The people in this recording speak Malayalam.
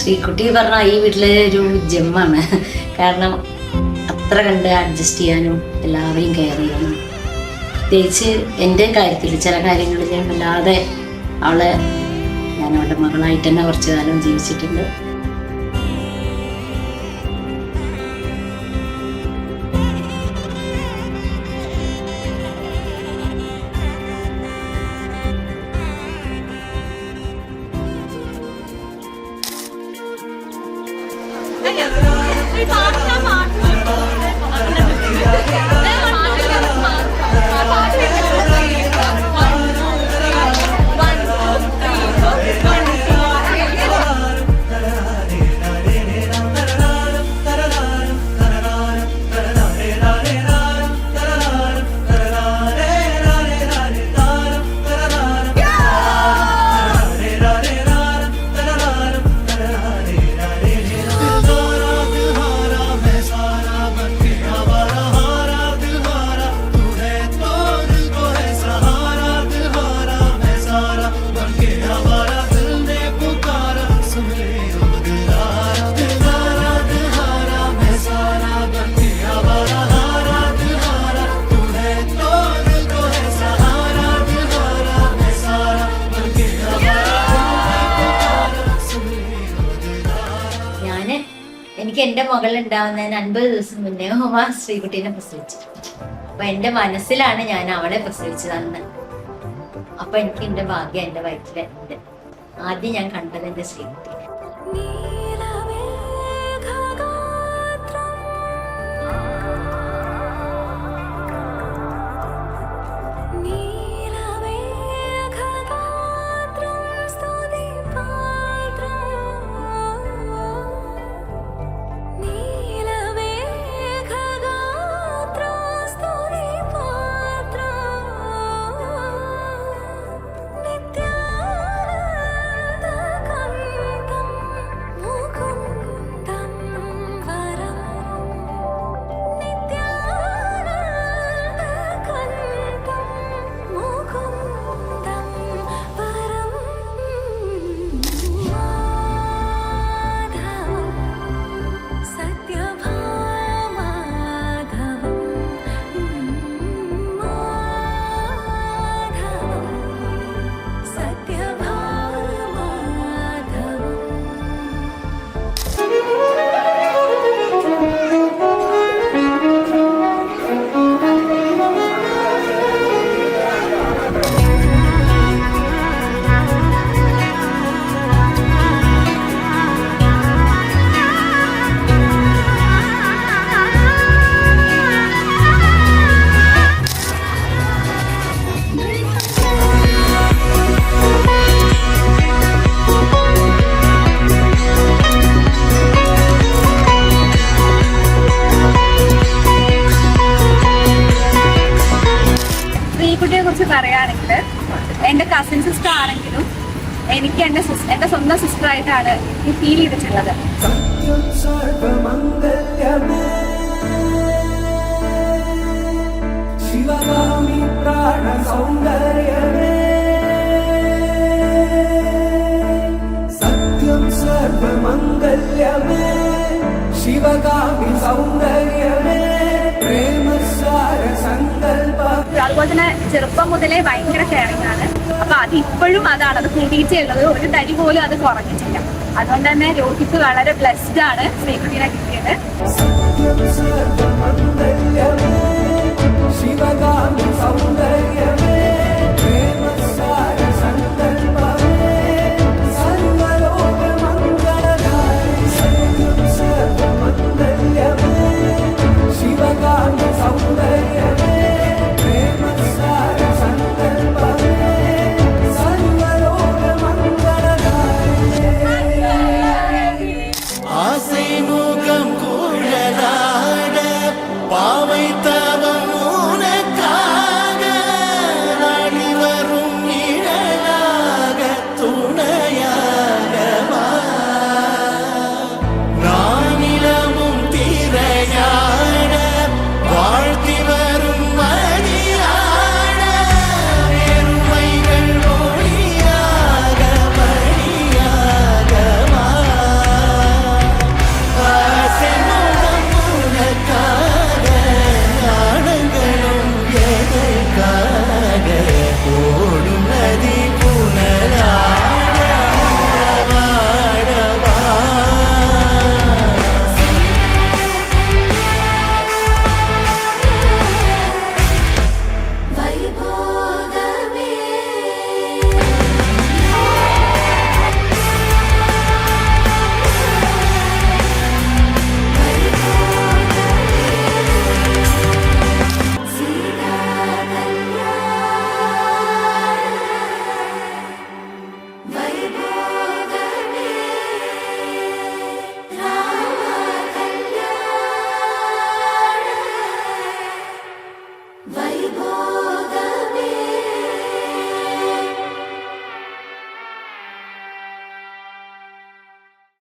ശ്രീകുട്ടി പറഞ്ഞ ഈ വീട്ടിലെ ഒരു ജെമ്മാണ്. കാരണം അത്ര കണ്ട് അഡ്ജസ്റ്റ് ചെയ്യാനും എല്ലാവരെയും കെയർ ചെയ്യാനും, പ്രത്യേകിച്ച് എൻ്റെ കാര്യത്തിൽ ചില കാര്യങ്ങളിൽ ഞാൻ വല്ലാതെ അവളെ ഞാൻ അവളുടെ മകളായിട്ട് തന്നെ കുറച്ചു കാലം ജീവിച്ചിട്ടുണ്ട്. എനിക്ക് എൻ്റെ മകൾ ഉണ്ടാവുന്നതിന് 50 ദിവസം മുന്നേ ശ്രീകുട്ടീനെ പ്രസവിച്ചു. അപ്പൊ എൻ്റെ മനസ്സിലാണ് ഞാൻ അവളെ പ്രസവിച്ചതെന്ന്. അപ്പൊ എനിക്ക് എൻ്റെ ഭാഗ്യം എൻ്റെ വയറ്റിലുണ്ട്. ആദ്യം ഞാൻ കണ്ടത് എൻ്റെ ശ്രീകുട്ടീനെ. പറയുകയാണെങ്കിൽ എൻ്റെ കസിൻ സിസ്റ്റർ ആണെങ്കിലും എനിക്ക് എൻ്റെ സ്വന്തം സിസ്റ്റർ ആയിട്ടാണ് ഈ ഫീൽ ചെയ്തിട്ടുള്ളത്. സത്യം സർവമംഗല്യമേ ശിവകാമി സൗന്ദര്യമേ പ്രേമസാര സങ്കൽപ. അതുപോലെ തന്നെ ചെറുപ്പം മുതലേ ഭയങ്കര കെയറിംഗ് ആണ്. അപ്പൊ അത് ഇപ്പോഴും അതാണ്, അത് കൂടിയിട്ടേ ഉള്ളത്. ഒരു തരി പോലും അത് കുറഞ്ഞിട്ടില്ല. അതുകൊണ്ട് തന്നെ രോഹിത് വളരെ ബ്ലെസ്ഡ് ആണ് ശ്രീകുട്ടീനെ കിട്ടിയത്. സത്യം സർവമംഗല്യമേ ശിവകാമി സൗന്ദര്യമേ